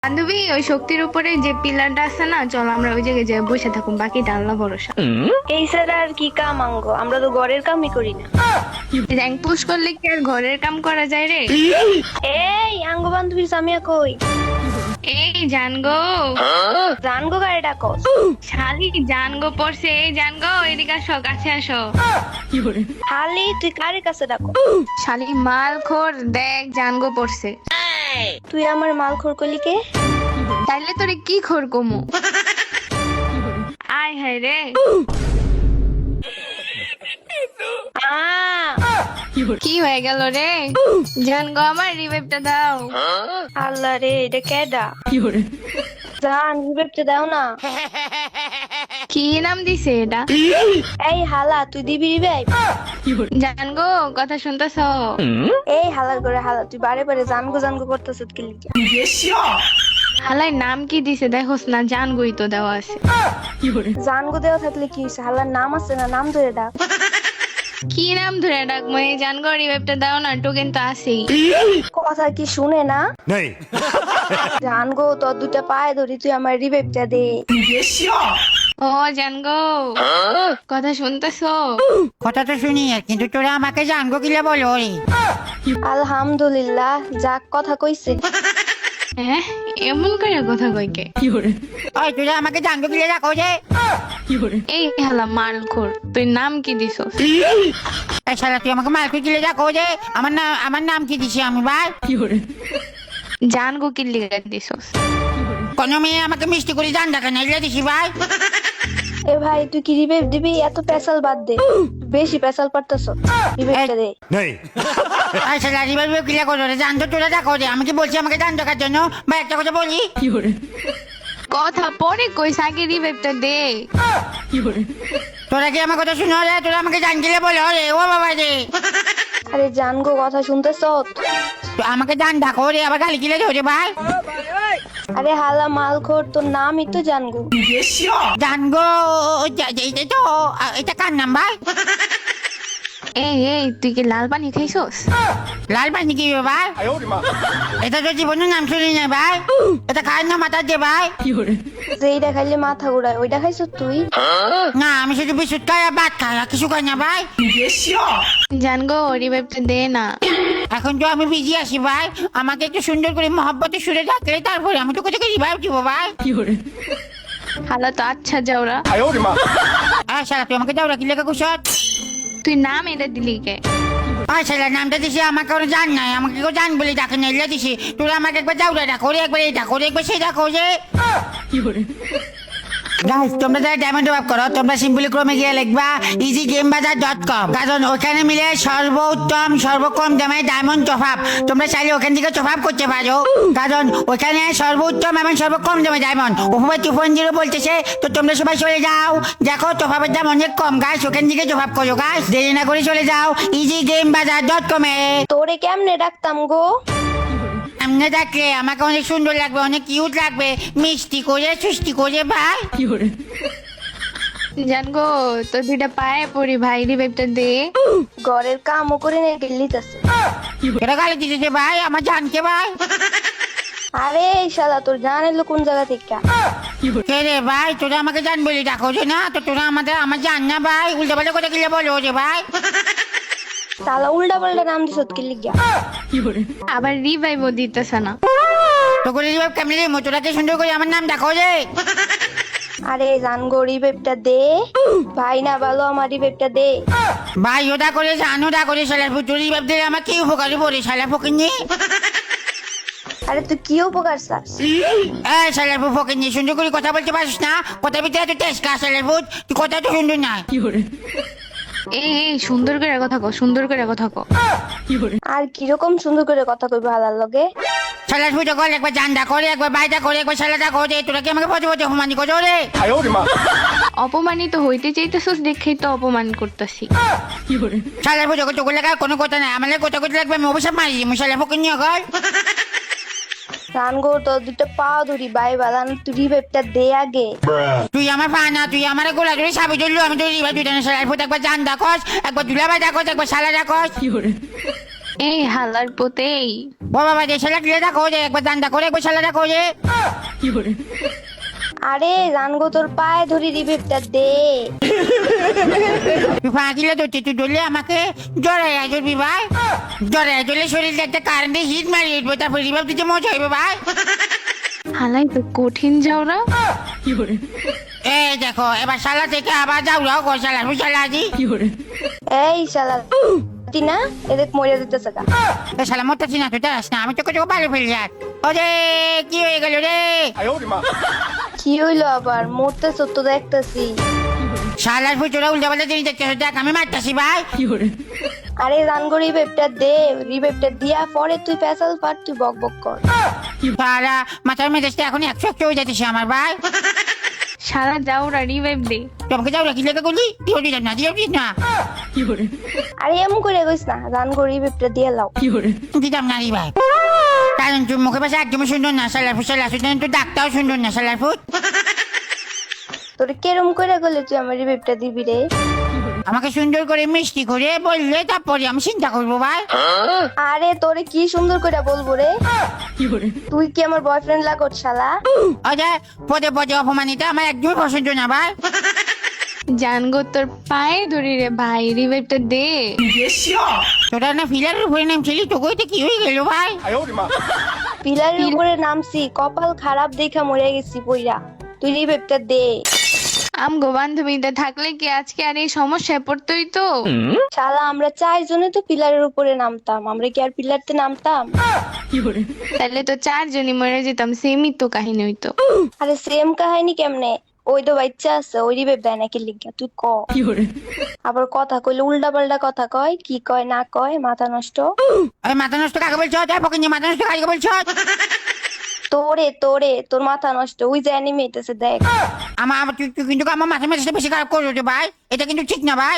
বান্ধবী, ওই শক্তির উপরে যে পিলারটা আছে না, চল আমরা ওই জায়গায় যাই বসে থাকুন, বাকিটা আল্লাহ ভরসা। এই ছাড়া আর কি কাম আঙ্গো, আমরা তো ঘরের কামই করি না। র্যাঙ্ক পুশ করলে কি আর ঘরের কাম করা যায় রে? এই আঙ্গো বান্ধবীর সামিয়া কই? এই জানগো, জানগো গাড়ি ডাকো। শালি জানগো পড়ছে। এই জানগো, এদিকে আসো, কাছে আসো। হালি তুই কার কাছে ডাকো? শালি মাল খোর, দেখ জানগো পড়ছে। তুই আমার মাল খোর করলি কে? তাইলে তোরে কি খোর কমু? আয় হায় রে। কি হয়ে গেল রে? জানগো, আমার রিভাইভটা দাও। আল্লাহ রে, এটা কেডা? জান রিভাইভটা দাও না। কি নাম দিছে এটা? এই হালা, তুই দিবি রিভাইভ? জানগো, কথা শুনতেছ? এই হালার করে হালা, তুই বারে বারে জানগো জানগো করতেছ কি লিখা? হালাই নাম কি দিছে দেখোস না? জানগোই তো দেওয়া আছে। জানগো দেওয়া থাকলে কি হইছে? হালার নাম আছে না, নাম ধরে ডাক। কি নাম ধরে ডাকবো? এই জানগো, রিভাইভটা দাও না, টোকেন তো আছেই। কথা কি শুনে না? नहीं জানগো, তোর দুটা পায়ে ধরি, তুই আমার রিভাইভটা দে। ও জানগো, কথা শুনতেছ? কথা তো শুনি, কিন্তু তোরা আমাকে জানগো কিলে বলো রে। আলহামদুলিল্লাহ, যাক কথা কইছে। হ্যাঁ, এমন করে কথা কইকে? ওই তোরা আমাকে জানগো কিলে রাখো যে। এই হালা মাল খোর, তুই নাম কি দিছস? এই শালা, তুই আমাকে মালকে কিলে রাখো যে। আমার নাম কি দিছি আমি ভাই? জানগো কি লিখে দিছস? কোন মেয়ে আমাকে মিষ্টি করে জান দেখা নাই দিছি ভাই। এ ভাই, তুই কি রিভাইভ দিবি? এত পেশাল বাদ দে, বেশি পেশাল পারতেছ। রিভাইভটা দে। नहीं এই শালা, রিভাইভ কিলে করো রে, জান তো তোরা রাখো যে। আমি কি বলছি আমাকে জান দেখার জন্য? ভাই একটা কথা বলি, কথা পরে কইস, আগে রিভাইভটা দে। তোরা কি আমার কথা শুনো রে? তোরা আমাকে জান কিলে বলো রে, ও বাবা রে। আরে জানগো, কথা শুনতেছ? তো আমাকে জান ডাকো রে, আবার গালি কিলে ধরে ভাই। আরে হালা মালখোর, তোর নামই তো জানগো। জানগো, এটা তো, এটা কার নাম ভাই? এই তুই কি লাল পানি খাইছস? লাল পানি কি ভাই? এটা তো জীবনের নাম শুনি না ভাই। এটা খায় না মাথার যে ভাই। যেইটা খাইলে মাথা ঘুরায়, ওইটা খাইছ তুই? না, আমি শুধু বিস্কুট খাই আর ভাত খাই, আর কিছু খাই না ভাই। জানগো, রিভাইভটা দে না। এখন তো আমি বিজি আছি ভাই, আমাকে একটু সুন্দর করে মহব্বতে সুরে ডাকলে তারপরে আমি তো কোথাকে রিভাইভ দিব ভাই। হালা তো আচ্ছা যাওরা। শালা, তুই আমাকে যাওরা কি লেখা কুশত? তুই নাম এটা দিলি কে? শালা, নামটা দিছি, আমাকে ওরা জান নাই, আমাকে কেউ জান বলে ডাকে না, এলে দিছি। তোরা আমাকে একবার যাওরা ডাকো রে, একবার এই ডাকো রে, একবার সেই ডাকো যে। গাইস, তোমরা যারা ডায়মন্ড অফ করো, তোমরা সিম্পলি ক্রমে গিয়ে লিখবা easygamebazaar.com, কারণ ওখানে মিলে সর্বোত্তম সর্বকম দামে ডায়মন্ড টপ আপ। তোমরা চাইলে ওখান থেকে টপ আপ করতে পারো, কারণ ওখানে সর্বোত্তম এবং সর্বকম দামে ডায়মন্ড উপরে 2.0 বলতেছে। তো তোমরা সবাই চলে যাও, দেখো টপ আপের দাম অনেক কম গাইস, ওখান থেকে টপ আপ করো গাইস, দেরি না করে চলে যাও easygamebazaar.com এ। তোরে কেমনে ডাকতাম গো? সামনে থাকলে আমাকে অনেক সুন্দর লাগবে, অনেক কিউট লাগবে, মিষ্টি করে সুষ্টি করে ভাই। জানগো, তো দুইটা পায়ে পড়ি ভাই, রিভাইভটা দে। ঘরের কামও করে নিয়ে গেলিতেছে। এটা গালি দিতেছে ভাই আমার জানকে ভাই। আরে এই শালা, তোর জান এলো কোন জায়গা থেকে? কে রে ভাই? তোরা আমাকে জান বলি ডাকো যে না, তো তোরা আমার জান না ভাই, উল্টা পাল্টা কথা কিলে বলো রে ভাই। শালা উল্টা পাল্টা নাম দিছত কি লিগা? আবার রিভাইভও দিতেছে না। তো করে দিবে কেমনি রে? তোরাকে সুন্দর করে আমার নাম ডাকো যে। আরে জানগো, রিভাইভটা দে ভাই, না ভালো, আমার রিভাইভটা দে ভাই। ওটা করে জানোটা করে শালার পুতুরি বাপ দিলে আমার কি উপকারী পড়ে শালা ফকিনি। আরে তুই কি উপকার চাস? শালার পু ফকিনি, সুন্দর করে কথা বলতে পারিস না? কথা ভিতরে তো টেস্ট খা শালার পুত, তুই কথা তো সুন্দর না। এই সুন্দর করে কথা কও, সুন্দর করে কথা কও। আর কিরকম সুন্দর করে কথা কইবো হালার লগে? শালার পুজো করে একবার জানটা করে, একবার বাইটা করে, একবার শালাটা করে। তোরা কি আমাকে পথে পথে অপমানি করো রে? অপমানিত হইতে চাইতেছস দেখেই তো অপমান করতেছি। শালার পুজো করতে করলে কোনো কথা নাই, আমার কথা করতে লাগবে আমি অবশ্যই মারি শালা ফকিনি কর। জানগো, তোর দুটো পা ধরি ভাই, বালান তুই রিভাইভটা দে আগে। তুই আমার পা না, তুই আমার গোলা ধরে সাবি ধরলো, আমি তো রিভাইভ দিতে না। শালার পুত একবার জান ডাকস, একবার দুলাভাই ডাকস, একবার শালা ডাকস। এই হালার পোতেই ও বাবা যে শালা গিলে দেখো যে একবার দান্দা করে একবার শালা দেখো যে আরে জানগো তোর পায়ে ধরি রিভেভটা দে। তুই ফাঁকিলে তো তুই ধরলে আমাকে জড়াই ধরবি ভাই, জড়াই ধরলে শরীরটা একটা কারেন্টে হিট মারি উঠবো, তারপর রিভাব দিতে মজা হইবে ভাই। হালাই তো কঠিন যাওরা। এই দেখো এবার শালা থেকে আবার যাও যাও গো শালা হুশালা আজি। এই শালা না এদের মরে দিতেছে গা। এ শালা মোটা চিনা তুই দাঁড়াস না, আমি তোকে তোকে ভালো ফেলি যাক। ওরে কি হয়ে গেল রে? কি হইলো আবার? মরতেছ তো দেখতেছি। শালার ফুচুরা উল্টা পাল্টা জিনিস দেখতেছ, দেখ আমি মারতাছি ভাই। আরে জানগো রিভেভটা দে, রিভেভটা দিয়া পরে তুই পেশাল পার, তুই বক বক কর। শালা মাথার মেজাজটা এখন 100 হয়ে যাচ্ছে আমার ভাই। সারা যাওরা রিভাইভ দে। তোমাকে যাও রাখি লেগে করলি দিও দিস না, দিও দিস না। আরে এমন করে কইস না, জানগো রিভেভটা দিয়ে লাও। দিতাম না রে ভাই, কারণ তুই মুখে পাশে একদমই সুন্দর না শালার ফুট, শালা সুন্দর তুই ডাকটাও সুন্দর না শালার ফুট। তোর কেরম করে গেলে তুই আমার রিভেভটা দিবি রে? আমাকে সুন্দর করে মিষ্টি করে বললে তারপরে আমি চিন্তা করবো ভাই। আরে তোরে কি সুন্দর করে বলবো রে? তুই কি আমার বয়ফ্রেন্ড লাগত শালা? আচ্ছা পদে পদে অপমানিত আমার একদমই পছন্দ না ভাই। জানগো তোর পায়ে ধরি রে ভাই, রিভাইভটা দে। তোরা না ফিলারের উপরে নামছিলি, তোকে ওইটা কি হয়ে গেল ভাই? পিলারের উপরে নামছি, কপাল খারাপ দেখা মরে গেছি পইরা। তুই রিভেভটা দে। আমগো বান্ধবীটা থাকলে কি আজকে আর এই সমস্যায় পড়তোই তো। শালা আমরা 4 জনে তো পিলারের উপরে নামতাম, আমরা কি আর পিলারতে নামতাম? তাহলে তো 4 জনই মরে যেতাম, সেমই তো কাহিনী হইতো। আরে সেম কাহিনী কেমনে? ওই তো বাচ্চা আছে, ওই রিভেভ দেয় নাকি লিখা তুই ক। আবার কথা কইলে উল্টা পাল্টা কথা কয়, কি কয় না কয়, মাথা নষ্ট। ওই মাথা নষ্ট কাকে বলছো? পকিনি মাথা নষ্ট কাকে বলছো? তোরে তোরে তোর মাথা নষ্ট, ওই যে অ্যানিমেটেছে দেখ। তুই কিন্তু আমার মাথা মেজাজটা বেশি খারাপ করছো ভাই, এটা কিন্তু ঠিক না ভাই।